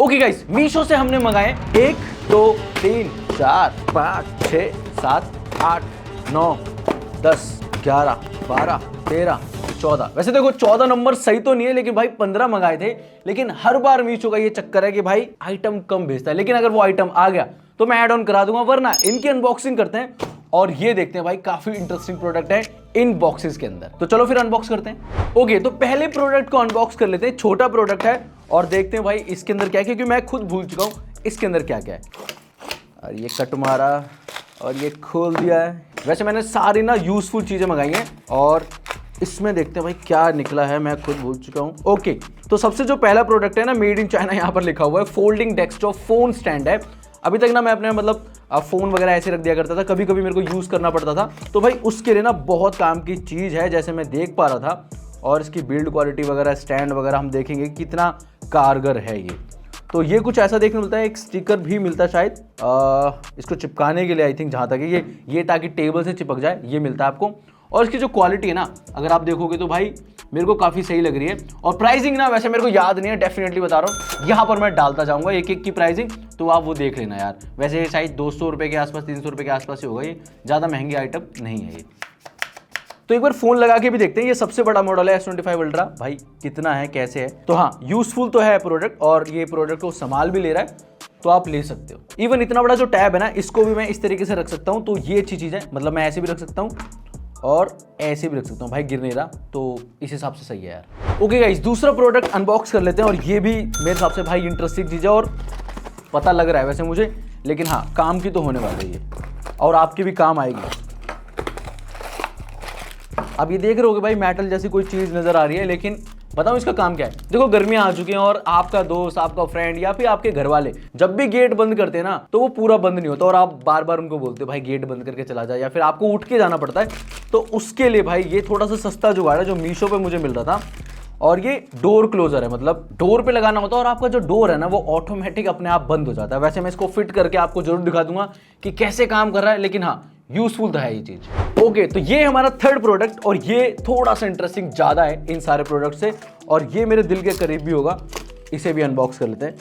Okay guys, Meesho से हमने मंगाए 1 2 3 4 5 6 7 8 9 10 11 12 13 14। वैसे देखो 14 नंबर सही तो नहीं है, लेकिन भाई 15 मंगाए थे। लेकिन हर बार मीशो का ये चक्कर है कि भाई आइटम कम भेजता है, लेकिन अगर वो आइटम आ गया तो मैं ऐड ऑन करा दूंगा। वरना इनकी अनबॉक्सिंग करते हैं और ये देखते हैं भाई काफी इंटरेस्टिंग प्रोडक्ट है इन बॉक्सेस के अंदर। तो चलो फिर अनबॉक्स करते हैं। ओके, तो पहले प्रोडक्ट को अनबॉक्स कर लेते हैं। छोटा प्रोडक्ट है और देखते हैं भाई इसके अंदर क्या है, क्योंकि मैं खुद भूल चुका हूं इसके अंदर क्या क्या है। और ये कट मारा और ये खोल दिया है। वैसे मैंने सारी ना यूजफुल चीजें मंगाई हैं और इसमें देखते हैं भाई क्या निकला है, मैं खुद भूल चुका हूं। ओके, तो सबसे जो पहला प्रोडक्ट है ना, मेड इन चाइना यहाँ पर लिखा हुआ है। फोल्डिंग डेस्कटॉप फोन स्टैंड है। अभी तक ना मैं अपने मतलब फोन वगैरह ऐसे रख दिया करता था, कभी कभी मेरे को यूज करना पड़ता था, तो भाई उसके लिए ना बहुत काम की चीज है जैसे मैं देख पा रहा था। और इसकी बिल्ड क्वालिटी वगैरह, स्टैंड वगैरह हम देखेंगे कितना कारगर है ये। तो ये कुछ ऐसा देखने मिलता है, एक स्टिकर भी मिलता है शायद इसको चिपकाने के लिए, आई थिंक जहाँ तक है ये ताकि टेबल से चिपक जाए, ये मिलता है आपको। और इसकी जो क्वालिटी है ना, अगर आप देखोगे तो भाई मेरे को काफ़ी सही लग रही है। और प्राइसिंग ना वैसे मेरे को याद नहीं है, डेफिनेटली बता रहा हूँ, यहाँ पर मैं डालता जाऊँगा एक एक की प्राइसिंग, तो आप वो देख लेना यार। वैसे शायद 200 रुपये के आसपास, 300 रुपये के आसपास ही होगा, ये ज़्यादा महंगी आइटम नहीं है ये। तो एक बार फोन लगा के भी देखते हैं। ये सबसे बड़ा मॉडल है S25 अल्ट्रा। भाई कितना है, कैसे है, तो हाँ यूजफुल तो है प्रोडक्ट, और ये प्रोडक्ट को संभाल भी ले रहा है, तो आप ले सकते हो। इवन इतना बड़ा जो टैब है ना, इसको भी मैं इस तरीके से रख सकता हूँ, तो ये अच्छी चीज़ है। मतलब मैं ऐसे भी रख सकता हूँ और ऐसे भी रख सकता हूँ, भाई गिर नहीं रहा, तो इस हिसाब से सही है यार। ओके गाइस, दूसरा प्रोडक्ट अनबॉक्स कर लेते हैं। और ये भी मेरे हिसाब से भाई इंटरेस्टिंग चीज़ है और पता लग रहा है वैसे मुझे, लेकिन हाँ काम की तो होने वाली है ये और आपकी भी काम आएगी। अब ये देख रहे होगे भाई मेटल जैसी कोई चीज़ नज़र आ रही है, लेकिन बताऊँ इसका काम क्या है। देखो गर्मियाँ आ चुकी हैं और आपका दोस्त, आपका फ्रेंड या फिर आपके घर वाले जब भी गेट बंद करते हैं ना, तो वो पूरा बंद नहीं होता और आप बार बार उनको बोलते हो भाई गेट बंद करके चला जाए, या फिर आपको उठ के जाना पड़ता है। तो उसके लिए भाई ये थोड़ा सा सस्ता जुगाड़ है जो मीशो पे मुझे मिल रहा था। और ये डोर क्लोजर है, मतलब डोर पे लगाना होता है और आपका जो डोर है ना वो ऑटोमेटिक अपने आप बंद हो जाता है। वैसे मैं इसको फिट करके आपको जरूर दिखा दूंगा कि कैसे काम कर रहा है, लेकिन हाँ यूजफुल तो है ये चीज। ओके, तो ये हमारा थर्ड प्रोडक्ट और ये थोड़ा सा इंटरेस्टिंग ज्यादा है इन सारे प्रोडक्ट से, और ये मेरे दिल के करीब भी होगा। इसे भी अनबॉक्स कर लेते हैं।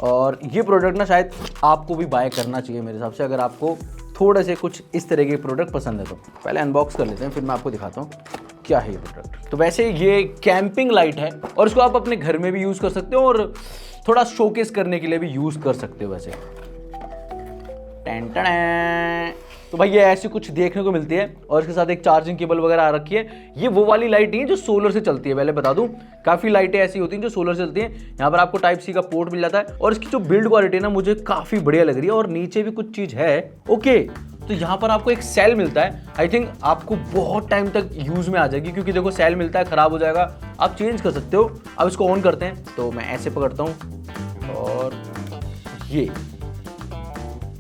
और ये प्रोडक्ट ना शायद आपको भी बाय करना चाहिए मेरे हिसाब से, अगर आपको थोड़े से कुछ इस तरह के प्रोडक्ट पसंद है तो। पहले अनबॉक्स कर लेते हैं, फिर मैं आपको दिखाता हूँ क्या है ये प्रोडक्ट। तो वैसे ये कैंपिंग लाइट है और इसको आप अपने घर में भी यूज कर सकते हो और थोड़ा शोकेस करने के लिए भी यूज कर सकते हो वैसे। तो भाई ये ऐसी कुछ देखने को मिलती है और इसके साथ एक चार्जिंग केबल वगैरह आ रखी है। ये वो वाली लाइट नहीं है जो सोलर से चलती है, पहले बता दूं। काफी लाइटें ऐसी होती हैं जो सोलर से चलती हैं। यहाँ पर आपको टाइप सी का पोर्ट मिल जाता है और इसकी जो बिल्ड क्वालिटी है ना मुझे काफी बढ़िया लग रही है। और नीचे भी कुछ चीज है। ओके, तो यहाँ पर आपको एक सेल मिलता है। आई थिंक आपको बहुत टाइम तक यूज में आ जाएगी, क्योंकि देखो सेल मिलता है, खराब हो जाएगा, आप चेंज कर सकते हो। अब इसको ऑन करते हैं, तो मैं ऐसे पकड़ता हूँ और ये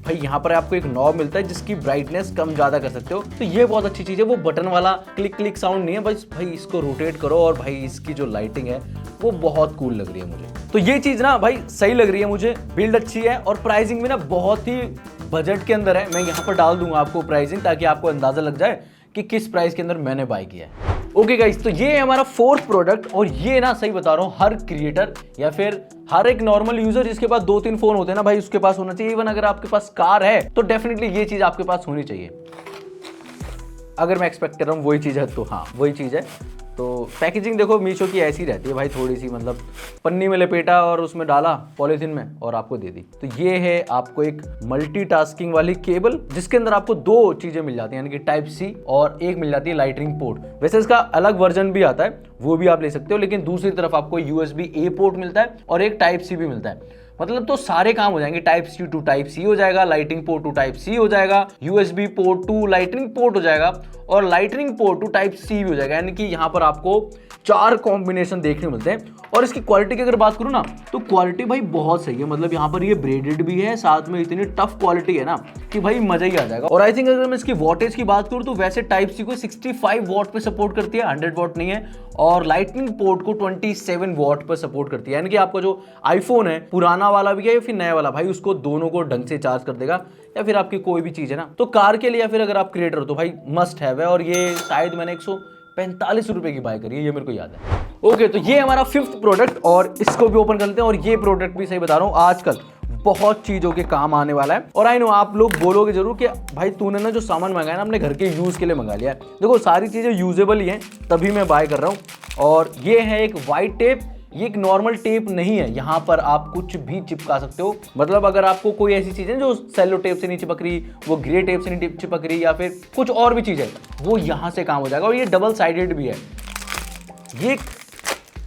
भाई यहाँ पर आपको एक नॉब मिलता है जिसकी ब्राइटनेस कम ज्यादा कर सकते हो। तो ये बहुत अच्छी चीज है। वो बटन वाला क्लिक क्लिक साउंड नहीं है, बस भाई इसको रोटेट करो और भाई इसकी जो लाइटिंग है वो बहुत कूल लग रही है मुझे। तो ये चीज ना भाई सही लग रही है मुझे, बिल्ड अच्छी है और प्राइसिंग भी ना बहुत ही बजट के अंदर है। मैं यहाँ पर डाल दूंगा आपको प्राइसिंग, ताकि आपको अंदाजा लग जाए कि किस प्राइस के अंदर मैंने बाय किया है। ओके गाइस, तो ये है हमारा फोर्थ प्रोडक्ट। और ये ना सही बता रहा हूँ, हर क्रिएटर या फिर हर एक नॉर्मल यूजर जिसके पास 2-3 फोन होते हैं ना भाई, उसके पास होना चाहिए। इवन अगर आपके पास कार है तो डेफिनेटली ये चीज आपके पास होनी चाहिए। अगर मैं एक्सपेक्ट कर रहा हूँ वही चीज है तो हाँ वही चीज है। तो पैकेजिंग देखो मीशो की ऐसी रहती है भाई, थोड़ी सी मतलब पन्नी में लपेटा और उसमें डाला पॉलीथिन में और आपको दे दी। तो ये है आपको एक मल्टीटास्किंग वाली केबल, जिसके अंदर आपको 2 चीजें मिल जाती हैं, यानी कि टाइप सी और एक मिल जाती है लाइटनिंग पोर्ट। वैसे इसका अलग वर्जन भी आता है, वो भी आप ले सकते हो, लेकिन दूसरी तरफ आपको USB-A पोर्ट मिलता है और एक टाइप सी भी मिलता है। मतलब तो सारे काम हो जाएंगे, type C to type C हो जाएगा, lighting port to type C हो जाएगा, USB port to lightning port हो जाएगा और lightning port to type C भी हो जाएगा। यानी कि यहाँ पर आपको 4 कॉम्बिनेशन देखने मिलते हैं। और इसकी क्वालिटी की अगर बात करूँ ना, तो क्वालिटी भाई बहुत सही है। मतलब यहाँ पर ये ब्रेडेड भी है, साथ में इतनी टफ क्वालिटी है ना कि भाई मजा ही आ जाएगा। और आई थिंक अगर मैं इसकी वॉटेज की बात करूँ तो वैसे टाइप सी को 65 वॉट पे सपोर्ट करती है, 100 वॉट नहीं है। और लाइटनिंग पोर्ट को 27 वॉट पर सपोर्ट करती है। यानी कि आपका जो आईफोन है, पुराना वाला भी है या फिर नया वाला, भाई उसको दोनों को ढंग से चार्ज कर देगा। या फिर आपकी कोई भी चीज है ना, तो कार के लिए या फिर अगर आप क्रिएटर हो तो भाई मस्ट हैव है। और ये शायद मैंने ₹45 की बाय करी है, ये मेरे को याद है। ओके, तो ये हमारा 5th प्रोडक्ट और इसको भी ओपन कर लेते हैं। और ये प्रोडक्ट भी सही बता रहा हूँ आजकल बहुत चीज़ों के काम आने वाला है। और आई नो आप लोग बोलोगे जरूर कि भाई तूने ना जो सामान मंगाया ना अपने घर के यूज़ के लिए मंगा लिया है। देखो सारी चीज़ें यूजेबल ही हैं, तभी मैं बाय कर रहा हूँ। और ये है एक वाइट टेप, ये एक नॉर्मल टेप नहीं है, यहाँ पर आप कुछ भी चिपका सकते हो। मतलब अगर आपको कोई ऐसी चीज़ है जो सेलो टेप से नहीं चिपक रही, वो ग्रे टेप से नहीं चिपक रही, या फिर कुछ और भी चीज़ है, वो यहाँ से काम हो जाएगा। और ये डबल साइडेड भी है। ये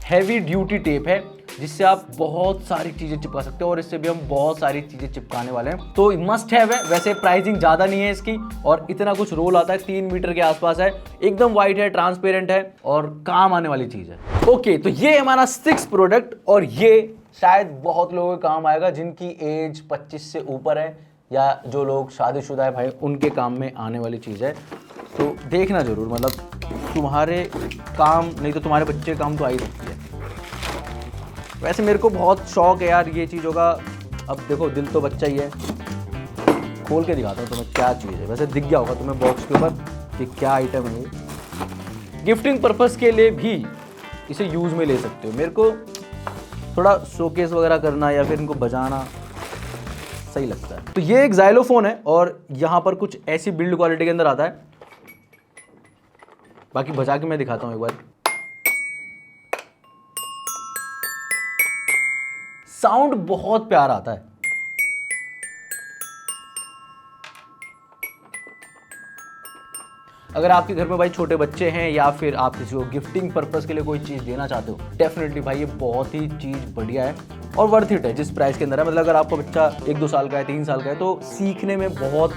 हैवी ड्यूटी टेप है जिससे आप बहुत सारी चीज़ें चिपका सकते हो और इससे भी हम बहुत सारी चीज़ें चिपकाने वाले हैं, तो मस्ट हैव है। वैसे प्राइसिंग ज़्यादा नहीं है इसकी और इतना कुछ रोल आता है, 3 मीटर के आसपास है, एकदम वाइट है, ट्रांसपेरेंट है और काम आने वाली चीज़ है। ओके, तो ये हमारा 6th प्रोडक्ट और ये शायद बहुत लोगों के काम आएगा जिनकी एज 25 से ऊपर है या जो लोग शादीशुदा है भाई, उनके काम में आने वाली चीज़ है। तो देखना जरूर, मतलब तुम्हारे काम नहीं तो तुम्हारे बच्चे के काम तो आ ही सकती है। वैसे मेरे को बहुत शौक है यार ये चीज़ों का। अब देखो दिल तो बच्चा ही है, खोल के दिखाता हूँ तुम्हें क्या चीज़ है। वैसे दिख गया होगा तुम्हें बॉक्स के ऊपर कि क्या आइटम है ये। गिफ्टिंग पर्पस के लिए भी इसे यूज़ में ले सकते हो। मेरे को थोड़ा शोकेस वगैरह करना या फिर इनको बजाना सही लगता है। तो ये एक ज़ाइलोफोन है और यहाँ पर कुछ ऐसी बिल्ड क्वालिटी के अंदर आता है। बाकी बजा के मैं दिखाता हूँ एक बार। साउंड बहुत प्यारा आता है। अगर आपके घर में भाई छोटे बच्चे हैं या फिर आप किसी को गिफ्टिंग पर्पस के लिए कोई चीज़ देना चाहते हो, डेफिनेटली भाई ये बहुत ही चीज़ बढ़िया है और वर्थ इट है जिस प्राइस के अंदर है। मतलब अगर आपका बच्चा 1-2 साल का है, 3 साल का है, तो सीखने में बहुत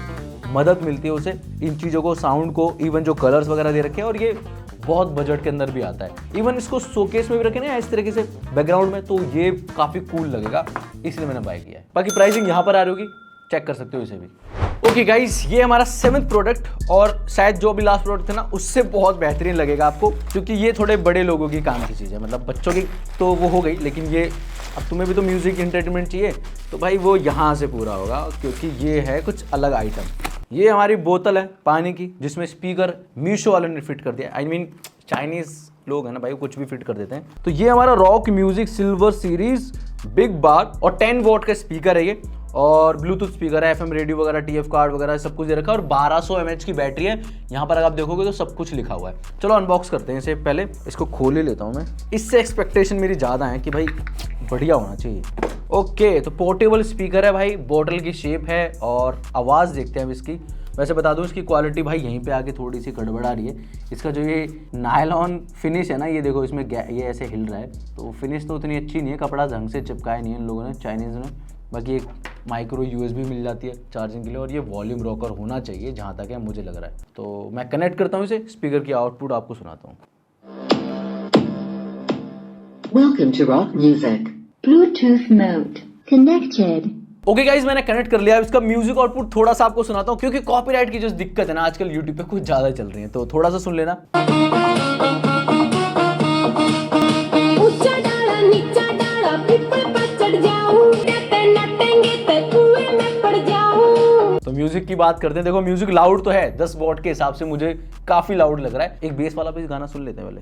मदद मिलती है उसे इन चीज़ों को, साउंड को, इवन जो कलर्स वगैरह दे रखे हैं। और ये बहुत बजट के अंदर भी आता है। इवन इसको शोकेस में भी रखे ना इस तरीके से बैकग्राउंड में, तो ये काफ़ी कूल लगेगा, इसलिए मैंने बाय किया है। बाकी प्राइसिंग यहाँ पर आ रही होगी, चेक कर सकते हो इसे भी। ओके गाइस, ये हमारा 7th प्रोडक्ट और शायद जो भी लास्ट प्रोडक्ट थे ना उससे बहुत बेहतरीन लगेगा आपको, क्योंकि ये थोड़े बड़े लोगों की काम की चीज़ है। मतलब बच्चों की तो वो हो गई, लेकिन ये अब तुम्हें भी तो म्यूजिक एंटरटेनमेंट चाहिए, तो भाई वो यहाँ से पूरा होगा, क्योंकि ये है कुछ अलग आइटम। ये हमारी बोतल है पानी की जिसमें स्पीकर मीशो वाले ने फिट कर दिया। आई मीन चाइनीज लोग हैं ना भाई, कुछ भी फिट कर देते हैं। तो ये हमारा rock music silver series big bar और 10 वॉट का स्पीकर है ये, और ब्लूटूथ स्पीकर है, FM रेडियो वगैरह, TF कार्ड वगैरह सब कुछ दे रखा है और 1200 mAh की बैटरी है। यहाँ पर अगर आप देखोगे तो सब कुछ लिखा हुआ है। चलो अनबॉक्स करते हैं इसे। पहले इसको खोल ही लेता हूँ मैं। इससे एक्सपेक्टेशन मेरी ज़्यादा है कि भाई बढ़िया होना चाहिए। ओके, तो पोर्टेबल स्पीकर है भाई, बोतल की शेप है और आवाज़ देखते हैं अब इसकी। वैसे बता दूं इसकी क्वालिटी भाई यहीं पे आके थोड़ी सी गड़बड़ा रही है। इसका जो ये नायलॉन फिनिश है ना, ये देखो इसमें ये ऐसे हिल रहा है, तो फिनिश तो उतनी अच्छी नहीं है, कपड़ा ढंग से चिपकाया नहीं है इन लोगों ने, चाइनीज़ ने। बाकी एक माइक्रो USB मिल जाती है चार्जिंग के लिए और ये वॉल्यूम रॉकर होना चाहिए जहाँ तक है मुझे लग रहा है। तो मैं कनेक्ट करता हूँ इसे, स्पीकर की आउटपुट आपको सुनाता हूँ। Welcome to rock music. Bluetooth mode connected. Okay guys, मैंने कनेक्ट कर लिया। इसका म्यूजिक आउटपुट थोड़ा सा आपको सुनाता हूँ, क्योंकि कॉपीराइट की जो दिक्कत है ना आजकल यूट्यूब पे कुछ ज्यादा चल रही है, तो थोड़ा सा सुन लेना। तो म्यूजिक की बात करते हैं। देखो म्यूजिक लाउड तो है, 10 वॉट के हिसाब से मुझे काफी लाउड लग रहा है। एक बेस वाला भी गाना सुन लेते हैं पहले।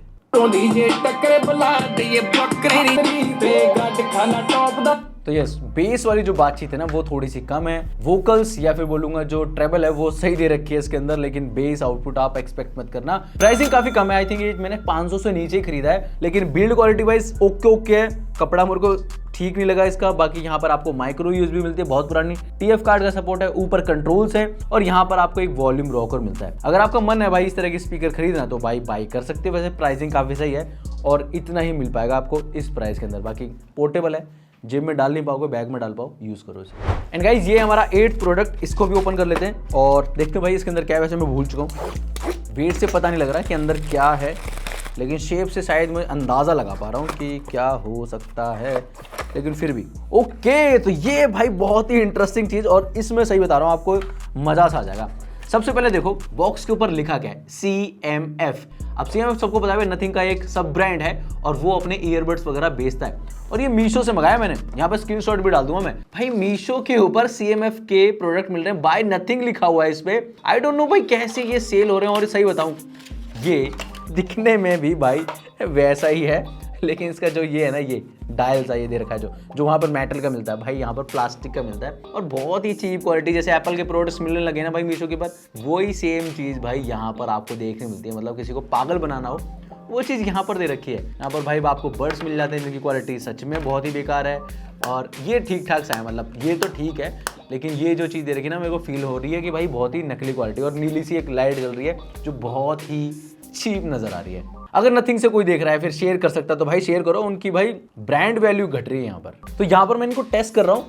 तो यस, बेस वाली जो बातचीत है ना वो थोड़ी सी कम है। वोकल्स या फिर बोलूंगा जो ट्रेबल है वो सही दे रखी है इसके अंदर, लेकिन बेस आउटपुट आप एक्सपेक्ट मत करना। प्राइसिंग काफी कम है, आई थिंक ये मैंने 500 से नीचे ही खरीदा है, लेकिन बिल्ड क्वालिटी वाइज ओके है। कपड़ा मेरे को ठीक नहीं लगा इसका। बाकी यहाँ पर आपको माइक्रो USB मिलती है बहुत पुरानी, TF कार्ड का सपोर्ट है, ऊपर कंट्रोल्स है और यहाँ पर आपको एक वॉल्यूम रॉकर मिलता है। अगर आपका मन है भाई इस तरह की स्पीकर खरीदना तो भाई बाई कर सकते हो। वैसे प्राइसिंग काफी सही है और इतना ही मिल पाएगा आपको इस प्राइस के अंदर। बाकी पोर्टेबल है, जेब में डाल नहीं पाओगे, बैग में डाल पाओ, यूज करो इसे। एंड गाइज, ये हमारा 8th प्रोडक्ट, इसको भी ओपन कर लेते हैं और देखते हैं भाई इसके अंदर क्या है। वैसे मैं भूल चुका हूँ, वेट से पता नहीं लग रहा है कि अंदर क्या है, लेकिन शेप से शायद मैं अंदाज़ा लगा पा रहा हूँ कि क्या हो सकता है, लेकिन फिर भी ओके। तो ये भाई बहुत ही इंटरेस्टिंग चीज़, और इसमें सही बता रहा हूँ आपको मज़ा सा आ जाएगा। सबसे पहले देखो बॉक्स के ऊपर लिखा क्या है, CMF। अब CMF सबको पता है नथिंग का एक सब ब्रांड है और वो अपने ईयरबड्स वगैरह बेचता है, और ये मीशो से मंगाया मैंने। यहाँ पे स्क्रीनशॉट भी डाल दूंगा मैं। भाई मीशो के ऊपर CMF के प्रोडक्ट मिल रहे हैं, बाय नथिंग लिखा हुआ है इस पे। आई डोंट नो भाई कैसे ये सेल हो रहे हैं। और सही बताऊं, ये दिखने में भी भाई वैसा ही है, लेकिन इसका जो ये है ना, ये डायल सा ये दे रखा है जो वहाँ पर मेटल का मिलता है, भाई यहाँ पर प्लास्टिक का मिलता है और बहुत ही चीप क्वालिटी। जैसे एप्पल के प्रोडक्ट्स मिलने लगे ना भाई मीशो के ऊपर, वही सेम चीज़ भाई यहाँ पर आपको देखने मिलती है। मतलब किसी को पागल बनाना हो वो चीज़ यहाँ पर दे रखी है। यहाँ पर भाई आपको बर्ड्स मिल जाते हैं जिनकी क्वालिटी सच में बहुत ही बेकार है, और ये ठीक ठाक सा है, मतलब ये तो ठीक है, लेकिन ये जो चीज़ दे रखी है ना, मेरे को फील हो रही है कि भाई बहुत ही नकली क्वालिटी। और नीली सी एक लाइट जल रही है जो बहुत ही चीप नज़र आ रही है। अगर नथिंग से कोई देख रहा है फिर शेयर कर सकता है तो भाई शेयर करो, उनकी भाई ब्रांड वैल्यू घट रही है यहाँ पर। तो यहाँ पर मैं इनको टेस्ट कर रहा हूँ।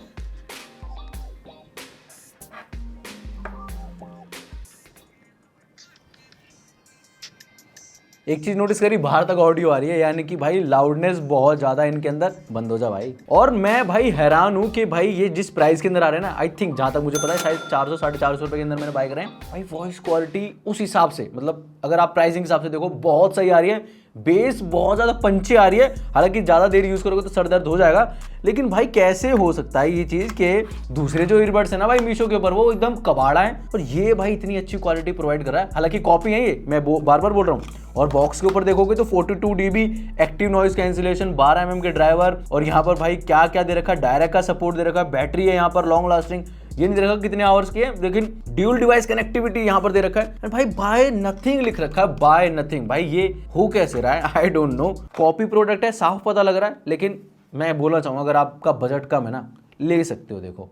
एक चीज नोटिस करी, बाहर तक ऑडियो आ रही है, यानी कि भाई लाउडनेस बहुत ज्यादा इनके अंदर। बंद हो जा भाई। और मैं भाई हैरान हूं कि भाई ये जिस प्राइस के अंदर आ रहे हैं ना, आई थिंक जहां तक मुझे पता है शायद 400 450 रुपए के अंदर मैंने बाय करे हैं भाई। वॉइस क्वालिटी उस हिसाब से, मतलब अगर आप प्राइसिंग हिसाब से देखो बहुत सही आ रही है। बेस बहुत ज्यादा पंची आ रही है, हालांकि ज्यादा देर यूज करोगे तो सर दर्द हो जाएगा। लेकिन भाई कैसे हो सकता है ये चीज के दूसरे जो ईयरबड्स है ना भाई मीशो के ऊपर, वो एकदम कबाड़ा है, और ये भाई इतनी अच्छी क्वालिटी प्रोवाइड कर रहा है। हालांकि कॉपी है ये, मैं बार बार बोल रहा हूँ। और बॉक्स के ऊपर देखोगे तो 42 dB active noise cancellation, 12 mm के ड्राइवर, और यहाँ पर भाई क्या क्या दे रखा है, डायरेक्ट का सपोर्ट दे रखा है, बैटरी है यहाँ पर लॉन्ग लास्टिंग, ये नहीं दे रखा कितने आवर्स की है, लेकिन ड्यूल डिवाइस कनेक्टिविटी यहाँ पर दे रखा है। भाई बाय नथिंग लिख रखा है, बाय नथिंग। भाई ये हो कैसे रहा है, I don't know. Copy product है, साफ पता लग रहा है, लेकिन मैं बोलना चाहूँगा अगर आपका बजट कम है ना, ले सकते हो। देखो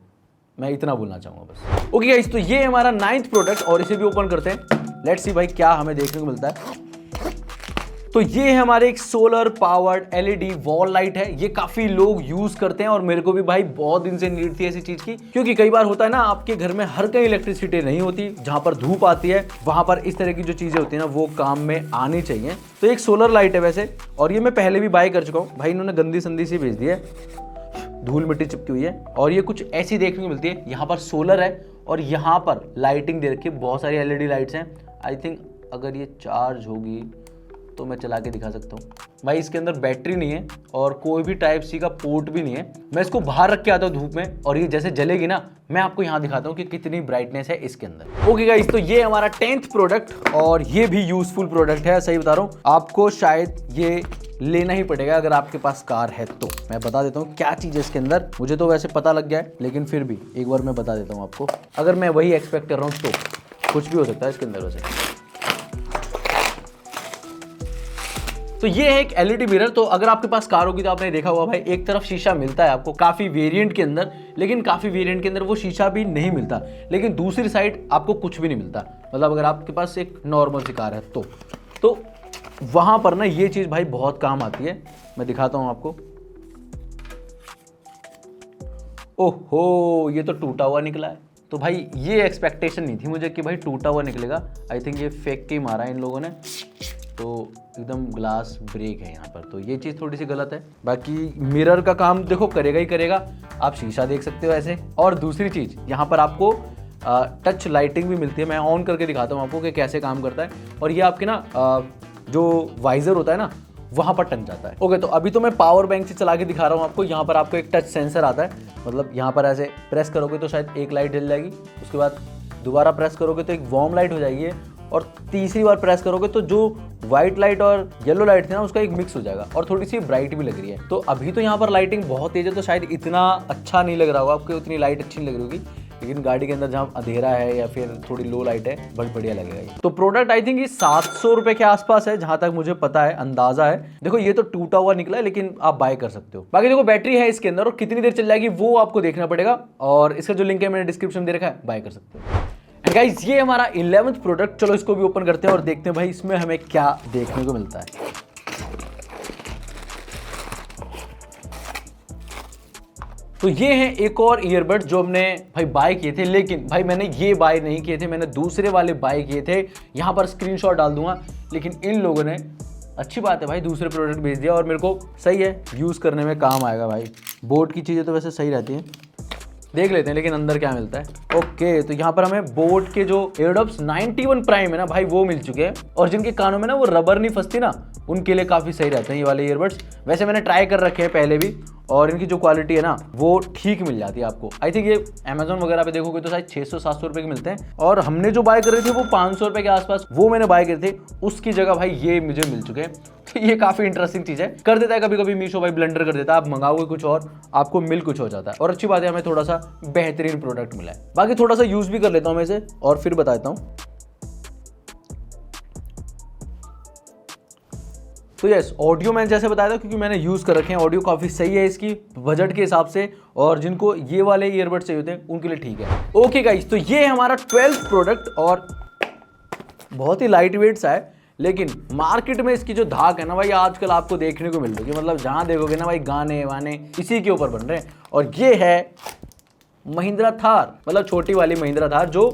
मैं इतना बोलना चाहूँगा बस। ओके गाइस, तो ये हमारा 9th प्रोडक्ट, और इसे भी ओपन करते हैं। लेट्स सी भाई क्या हमें देखने को मिलता है। तो ये है हमारे एक solar powered LED wall light है। ये काफी लोग यूज करते हैं और मेरे को भी भाई बहुत दिन से नीड थी ऐसी चीज की, क्योंकि कई बार होता है ना आपके घर में हर कहीं इलेक्ट्रिसिटी नहीं होती, जहां पर धूप आती है वहां पर इस तरह की जो चीजें होती है ना वो काम में आनी चाहिए। तो एक सोलर लाइट है वैसे, और ये मैं पहले भी बाय कर चुका हूँ भाई। इन्होंने गंदी संदी सी भेज दी है, धूल मिट्टी चिपकी हुई है, और ये कुछ ऐसी देखने को मिलती है। यहाँ पर सोलर है और यहाँ पर लाइटिंग दे रखी है, बहुत सारी एलईडी लाइट्स हैं। आई थिंक अगर ये चार्ज होगी तो मैं चला के दिखा सकता हूँ। भाई इसके अंदर बैटरी नहीं है और कोई भी टाइप सी का पोर्ट भी नहीं है। मैं इसको बाहर रख के आता हूँ धूप में, और ये जैसे जलेगी ना, मैं आपको यहाँ दिखाता हूँ कि कितनी ब्राइटनेस है इसके अंदर। ओके गाइस, तो ये हमारा 10th प्रोडक्ट, और ये भी यूजफुल प्रोडक्ट है, सही बता रहा हूँ। आपको शायद ये लेना ही पड़ेगा अगर आपके पास कार है तो। मैं बता देता हूँ क्या चीज़ है इसके अंदर। मुझे तो वैसे पता लग गया है, लेकिन फिर भी एक बार मैं बता देता हूँ आपको। अगर मैं वही एक्सपेक्ट कर रहा हूँ तो कुछ भी हो सकता है इसके अंदर वैसे। तो ये है एक एलईडी मिरर। तो अगर आपके पास कार होगी तो आपने देखा होगा भाई, एक तरफ शीशा मिलता है आपको काफी वेरिएंट के अंदर, लेकिन काफी वेरिएंट के अंदर वो शीशा भी नहीं मिलता, लेकिन दूसरी साइड आपको कुछ भी नहीं मिलता। मतलब अगर आपके पास एक नॉर्मल सी कार है तो वहां पर ना ये चीज भाई बहुत काम आती है। मैं दिखाता हूं आपको। ओहो, ये तो टूटा हुआ निकला है। तो भाई ये एक्सपेक्टेशन नहीं थी मुझे कि भाई टूटा हुआ निकलेगा। आई थिंक ये फेंक के ही मारा है इन लोगों ने, तो एकदम ग्लास ब्रेक है यहाँ पर, तो ये चीज़ थोड़ी सी गलत है। बाकी मिरर का काम देखो करेगा ही करेगा, आप शीशा देख सकते हो ऐसे। और दूसरी चीज़ यहाँ पर आपको टच लाइटिंग भी मिलती है। मैं ऑन करके दिखाता हूँ आपको कि कैसे काम करता है। और ये आपके ना जो वाइजर होता है ना वहाँ पर टच जाता है। ओके, तो अभी तो मैं पावर बैंक से चला के दिखा रहा हूँ आपको। यहाँ पर आपको एक टच सेंसर आता है, मतलब यहाँ पर ऐसे प्रेस करोगे तो शायद एक लाइट जल जाएगी, उसके बाद दोबारा प्रेस करोगे तो एक वार्म लाइट हो जाएगी, और तीसरी बार प्रेस करोगे तो जो व्हाइट लाइट और येलो लाइट थी ना उसका एक मिक्स हो जाएगा, और थोड़ी सी ब्राइट भी लग रही है। तो अभी तो यहाँ पर लाइटिंग बहुत तेज है, तो शायद इतना अच्छा नहीं लग रहा होगा आपको, उतनी लाइट अच्छी नहीं लग रही होगी, लेकिन गाड़ी के अंदर जहाँ अंधेरा है या फिर थोड़ी लो लाइट है बहुत बढ़िया लगेगा ये। तो प्रोडक्ट आई थिंक ये 700 रुपए के आसपास है, जहां तक मुझे पता है, अंदाजा है। देखो ये तो टूटा हुआ निकला है, लेकिन आप बाय कर सकते हो। बाकी देखो बैटरी है इसके अंदर, और कितनी देर चल जाएगी वो आपको देखना पड़ेगा, और इसका जो लिंक है मैंने डिस्क्रिप्शन में दे रखा है, बाय कर सकते हो। एंड गाइस, ये हमारा 11th प्रोडक्ट। चलो इसको भी ओपन करते हैं और देखते हैं भाई इसमें हमें क्या देखने को मिलता है। तो ये है एक और ईयरबड जो हमने भाई बाय किए थे, लेकिन भाई मैंने ये बाय नहीं किए थे, मैंने दूसरे वाले बाय किए थे। यहाँ पर स्क्रीनशॉट डाल दूंगा, लेकिन इन लोगों ने, अच्छी बात है भाई, दूसरे प्रोडक्ट भेज दिया, और मेरे को सही है, यूज़ करने में काम आएगा भाई। बोट की चीज़ें तो वैसे सही रहती हैं, देख लेते हैं लेकिन अंदर क्या मिलता है। ओके, तो यहाँ पर हमें बोट के जो एयरडॉप्स 91 प्राइम है ना भाई वो मिल चुके हैं, और जिनके कानों में ना वो रबर नहीं फंसती ना, उनके लिए काफ़ी सही रहते हैं ये वाले ईयरबड्स। वैसे मैंने ट्राई कर रखे हैं पहले भी, और इनकी जो क्वालिटी है ना वो ठीक मिल जाती है आपको। आई थिंक ये अमेजोन वगैरह पे देखोगे तो शायद 600-700 रुपए के मिलते हैं, और हमने जो बाय कर रहे थे वो 500 रुपए के आसपास वो मैंने बाय करे थे, उसकी जगह भाई ये मुझे मिल चुके हैं। तो ये काफी इंटरेस्टिंग चीज है, कर देता है कभी कभी मीशो भाई, ब्लंडर कर देता है, आप मंगाओगे कुछ और आपको मिल कुछ हो जाता है। और अच्छी बात है हमें थोड़ा सा बेहतरीन प्रोडक्ट मिला है। बाकी थोड़ा सा यूज भी कर लेता हूं मैं इसे और फिर बताता हूं। तो यस, ऑडियो मैंने जैसे बताया था क्योंकि मैंने यूज़ कर रखे हैं, ऑडियो काफ़ी सही है इसकी बजट के हिसाब से, और जिनको ये वाले ईयरबड चाहिए होते हैं उनके लिए ठीक है। ओके गाइस, तो ये हमारा 12th प्रोडक्ट, और बहुत ही लाइट वेट सा है, लेकिन मार्केट में इसकी जो धाक है ना भाई आजकल आपको देखने को मिल रही है। मतलब जहाँ देखोगे ना भाई गाने वाने इसी के ऊपर बन रहे हैं, और ये है महिंद्रा थार, मतलब छोटी वाली महिंद्रा थार जो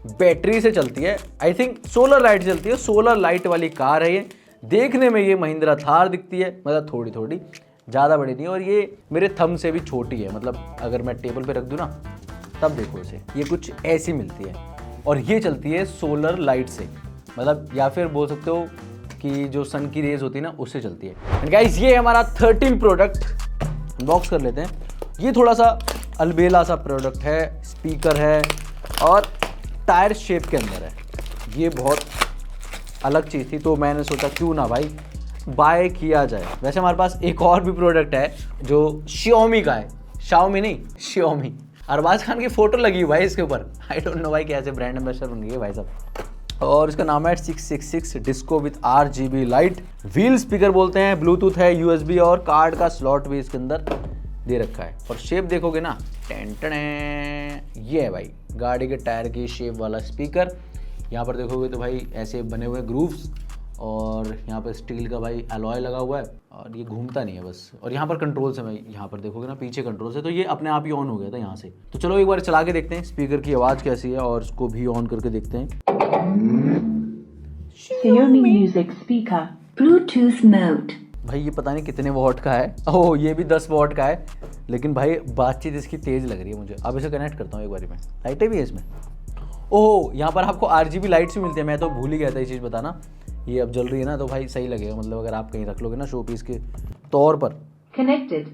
बैटरी से चलती है। आई थिंक सोलर लाइट चलती है, सोलर लाइट वाली कार है ये। देखने में ये महिंद्रा थार दिखती है, मतलब थोड़ी थोड़ी, ज़्यादा बड़ी नहीं है, और ये मेरे थंब से भी छोटी है। मतलब अगर मैं टेबल पे रख दूँ ना तब देखो इसे, ये कुछ ऐसी मिलती है, और ये चलती है सोलर लाइट से, मतलब या फिर बोल सकते हो कि जो सन की रेज होती है ना उससे चलती है। एंड गाइस ये हमारा 13 प्रोडक्ट अनबॉक्स कर लेते हैं। ये थोड़ा सा अलबेला सा प्रोडक्ट है, स्पीकर है और टायर शेप के अंदर है। ये बहुत अलग चीज़ थी तो मैंने सोचा क्यों ना भाई बाय किया जाए। वैसे हमारे पास एक और भी प्रोडक्ट है जो Xiaomi का है, Xiaomi नहीं Xiaomi। अरबाज खान की फोटो लगी हुई भाई इसके ऊपर, आई डोंट नो भाई कैसे ब्रांड एम्बेसडर बन गई है भाई साहब। और इसका नाम है 666 disco with RGB light, wheel speaker बोलते हैं, ब्लूटूथ है, USB और कार्ड का स्लॉट भी इसके अंदर दे रखा है। और शेप देखोगे ना, ये है भाई गाड़ी के टायर की शेप वाला स्पीकर। यहाँ पर देखोगे तो भाई ऐसे बने हुए ग्रूव्स, और यहाँ पर स्टील का भाई अलॉय लगा हुआ है, और ये घूमता नहीं है बस। और यहाँ पर कंट्रोल्स है भाई, यहाँ पर देखोगे ना पीछे कंट्रोल्स है, तो ये अपने आप ही ऑन हो गया था यहाँ से। तो चलो एक बार चला के देखते हैं स्पीकर की आवाज़ कैसी है, और इसको भी ऑन करके देखते हैं। Xiaomi Music Speaker Bluetooth Mode। भाई ये पता नहीं कितने वॉट का है, ओह ये भी 10 वॉट का है, लेकिन भाई बातचीत इसकी तेज़ लग रही है मुझे। अब इसे कनेक्ट करता हूँ एक बारी में, लाइटें भी है इसमें। ओह यहाँ पर आपको RGB लाइट्स भी मिलती है, मैं तो भूल ही गया था ये चीज़ बताना। ये अब जल रही है ना तो भाई सही लगेगा, मतलब अगर आप कहीं रख लोगे ना शो पीस के तौर पर। Connected।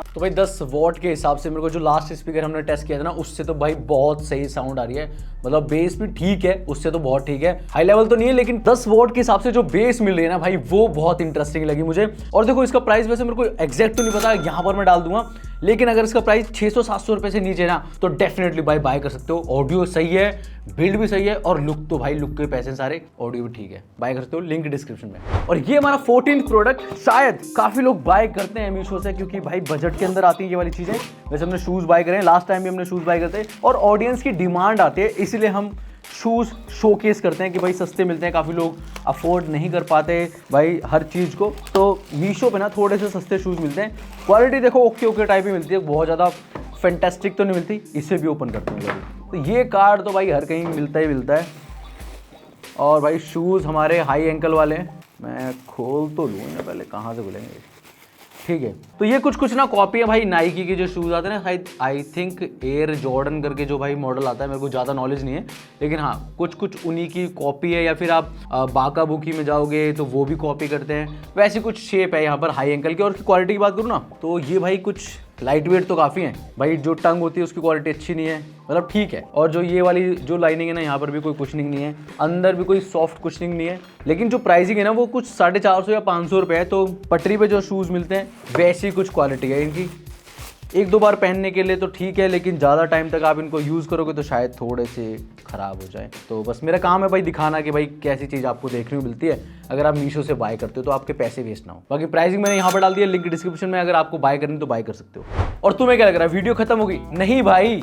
तो भाई 10 वॉट के हिसाब से मेरे को जो लास्ट स्पीकर हमने टेस्ट किया था ना उससे तो भाई बहुत सही साउंड आ रही है। मतलब बेस भी ठीक है, उससे तो बहुत ठीक है, हाई लेवल तो नहीं है, लेकिन 10 वॉट के हिसाब से जो बेस मिल रही है ना भाई वो बहुत इंटरेस्टिंग लगी मुझे। और देखो इसका प्राइस वैसे मेरे को एग्जैक्ट तो नहीं पता, यहाँ पर मैं डाल दूंगा, लेकिन अगर इसका प्राइस 600-700 रुपए से नीचे ना तो डेफिनेटली भाई बाय कर सकते हो। ऑडियो सही है, बिल्ड भी सही है, और लुक तो भाई लुक के पैसे सारे, ऑडियो भी ठीक है, बाय कर सकते हो, लिंक डिस्क्रिप्शन में। और ये हमारा 14th प्रोडक्ट, शायद काफी लोग बाय करते हैं मीशो से क्योंकि भाई बजट के अंदर आती है ये वाली चीजें। वैसे हमने शूज बाय करे, लास्ट टाइम भी हमने शूज बाय करते, और ऑडियंस की डिमांड आती है इसलिए हम शूज़ शोकेस करते हैं कि भाई सस्ते मिलते हैं, काफ़ी लोग अफोर्ड नहीं कर पाते भाई हर चीज़ को, तो मीशो पे ना थोड़े से सस्ते शूज़ मिलते हैं। क्वालिटी देखो ओके टाइप ही मिलती है, बहुत ज़्यादा फैंटास्टिक तो नहीं मिलती। इसे भी ओपन करते हैं भाई, तो ये कार्ड तो भाई हर कहीं मिलता ही मिलता है। और भाई शूज़ हमारे हाई एंकल वाले हैं, मैं खोल तो लूँ ना, पहले कहाँ से खुलेंगे, ठीक है। तो ये कुछ ना कॉपी है भाई नाइकी के जो शूज़ आते हैं ना, आई थिंक एयर जॉर्डन करके जो भाई मॉडल आता है, मेरे को ज़्यादा नॉलेज नहीं है, लेकिन हाँ कुछ उन्हीं की कॉपी है। या फिर आप बाका बुकी में जाओगे तो वो भी कॉपी करते हैं, वैसी कुछ शेप है यहाँ पर हाई एंकल की। और क्वालिटी की बात करूँ ना तो ये भाई कुछ लाइट वेट तो काफ़ी है भाई, जो टंग होती है उसकी क्वालिटी अच्छी नहीं है, मतलब ठीक है। और जो ये वाली जो लाइनिंग है ना, यहाँ पर भी कोई कुशनिंग नहीं है, अंदर भी कोई सॉफ्ट कुशनिंग नहीं है, लेकिन जो प्राइसिंग है ना वो कुछ 450 या 500 रुपये है। तो पटरी पे जो शूज़ मिलते हैं वैसी कुछ क्वालिटी है इनकी। एक दो बार पहनने के लिए तो ठीक है, लेकिन ज़्यादा टाइम तक आप इनको यूज़ करोगे तो शायद थोड़े से ख़राब हो जाए। तो बस मेरा काम है भाई दिखाना कि भाई कैसी चीज़ आपको देखने को मिलती है अगर आप मीशो से बाय करते हो, तो आपके पैसे वेस्ट ना हो। बाकी प्राइसिंग मैंने यहाँ पर डाल दिया, लिंक डिस्क्रिप्शन में, अगर आपको बाय करनी तो बाय कर सकते हो। और तुम्हें क्या लग रहा है वीडियो खत्म होगी? नहीं भाई,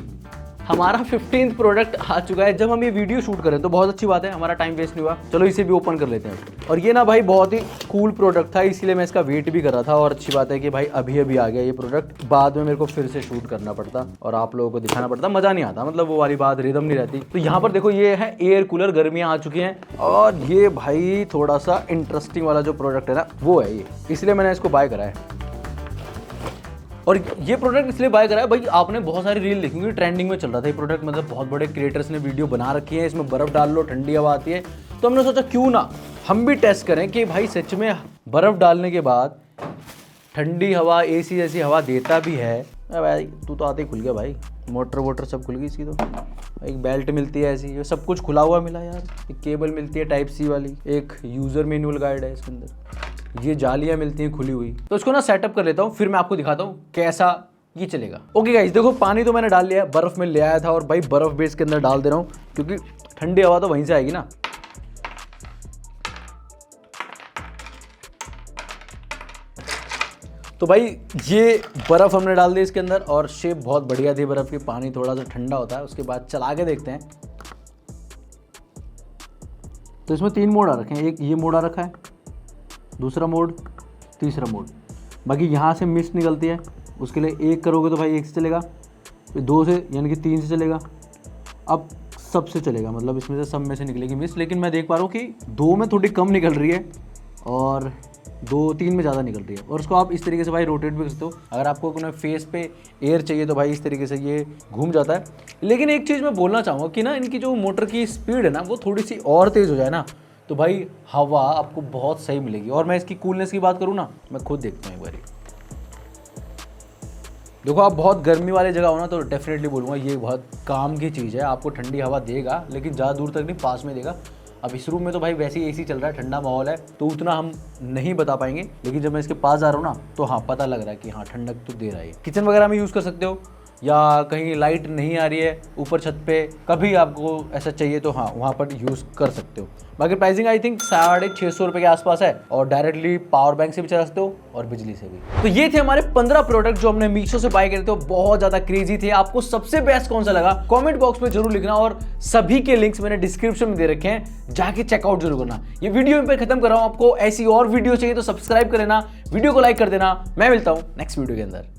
हमारा 15th प्रोडक्ट आ चुका है। जब हम ये वीडियो शूट करें तो बहुत अच्छी बात है, हमारा टाइम वेस्ट नहीं हुआ। चलो इसे भी ओपन कर लेते हैं। और ये ना भाई बहुत ही कूल प्रोडक्ट था, इसीलिए मैं इसका वेट भी कर रहा था। और अच्छी बात है कि भाई अभी अभी आ गया ये प्रोडक्ट, बाद में मेरे को फिर से शूट करना पड़ता और आप लोगों को दिखाना पड़ता, मज़ा नहीं आता, मतलब वो वाली बात, रिदम नहीं रहती। तो यहाँ पर देखो ये है एयर कूलर, गर्मियाँ आ चुकी हैं, और ये भाई थोड़ा सा इंटरेस्टिंग वाला जो प्रोडक्ट है ना वो है ये, इसलिए मैंने इसको बाय करा है। और ये प्रोडक्ट इसलिए बाय करा है भाई, आपने बहुत सारी रील देखी होंगी, ट्रेंडिंग में चल रहा था ये प्रोडक्ट, मतलब बहुत बड़े क्रिएटर्स ने वीडियो बना रखी है, इसमें बर्फ़ डाल लो ठंडी हवा आती है। तो हमने सोचा क्यों ना हम भी टेस्ट करें कि भाई सच में बर्फ़ डालने के बाद ठंडी हवा एसी जैसी हवा देता भी है। भाई तू तो आते ही खुल गया भाई, मोटर वोटर सब खुल गई इसकी। तो एक बेल्ट मिलती है ऐसी, ये सब कुछ खुला हुआ मिला यार। एक केबल मिलती है टाइप सी वाली, एक यूज़र मैनुअल गाइड है इसके अंदर, ये जालियाँ मिलती हैं खुली हुई। तो इसको ना सेटअप कर लेता हूँ, फिर मैं आपको दिखाता हूँ कैसा ये चलेगा। ओके गाइस, देखो पानी तो मैंने डाल लिया है, बर्फ़ में ले आया था और भाई बर्फ़ बेस के अंदर डाल दे रहा हूँ क्योंकि ठंडी हवा तो वहीं से आएगी ना। तो भाई ये बर्फ़ हमने डाल दी इसके अंदर और शेप बहुत बढ़िया थी बर्फ़ की। पानी थोड़ा सा ठंडा होता है, उसके बाद चला के देखते हैं। तो इसमें 3 मोड आ रखे हैं, एक ये मोड आ रखा है, दूसरा मोड, तीसरा मोड। बाकी यहाँ से मिस्ट निकलती है, उसके लिए 1 करोगे तो भाई 1 से चलेगा, फिर 2 से यानी कि 3 से चलेगा, अब सबसे चलेगा, मतलब इसमें से सब में से निकलेगी मिस्ट। लेकिन मैं देख पा रहा हूँ कि 2 में थोड़ी कम निकल रही है और 2-3 में ज़्यादा निकल रही है। और उसको आप इस तरीके से भाई रोटेट भी कर सकते हो। अगर आपको अपने फेस पे एयर चाहिए तो भाई इस तरीके से ये घूम जाता है। लेकिन एक चीज़ मैं बोलना चाहूँगा कि ना इनकी जो मोटर की स्पीड है ना वो थोड़ी सी और तेज़ हो जाए ना तो भाई हवा आपको बहुत सही मिलेगी। और मैं इसकी कूलनेस की बात करूँ ना, मैं खुद देखता हूँ एक बार। देखो आप बहुत गर्मी वाली जगह हो ना तो डेफिनेटली बोलूँगा ये बहुत काम की चीज़ है, आपको ठंडी हवा देगा लेकिन ज़्यादा दूर तक नहीं, पास में देगा। अब इस रूम में तो भाई वैसे ही एसी चल रहा है, ठंडा माहौल है तो उतना हम नहीं बता पाएंगे, लेकिन जब मैं इसके पास जा रहा हूँ ना तो हाँ पता लग रहा है कि हाँ ठंडक तो दे रहा है। किचन वगैरह में यूज़ कर सकते हो या कहीं लाइट नहीं आ रही है ऊपर छत पे, कभी आपको ऐसा चाहिए तो हाँ वहाँ पर यूज़ कर सकते हो। बाकी प्राइसिंग आई थिंक 650 रुपये के आसपास है और डायरेक्टली पावर बैंक से भी चला सकते हो और बिजली से भी। तो ये थे हमारे 15 प्रोडक्ट जो हमने मीशो से बाय करे थे, बहुत ज़्यादा क्रेजी थे। आपको सबसे बेस्ट कौन सा लगा कमेंट बॉक्स में जरूर लिखना और सभी के लिंक्स मैंने डिस्क्रिप्शन में दे रखे हैं, जाके चेकआउट जरूर करना। ये वीडियो मैं खत्म कर रहा हूँ, आपको ऐसी और वीडियो चाहिए तो सब्सक्राइब कर लेना, वीडियो को लाइक कर देना। मैं मिलता हूँ नेक्स्ट वीडियो के अंदर।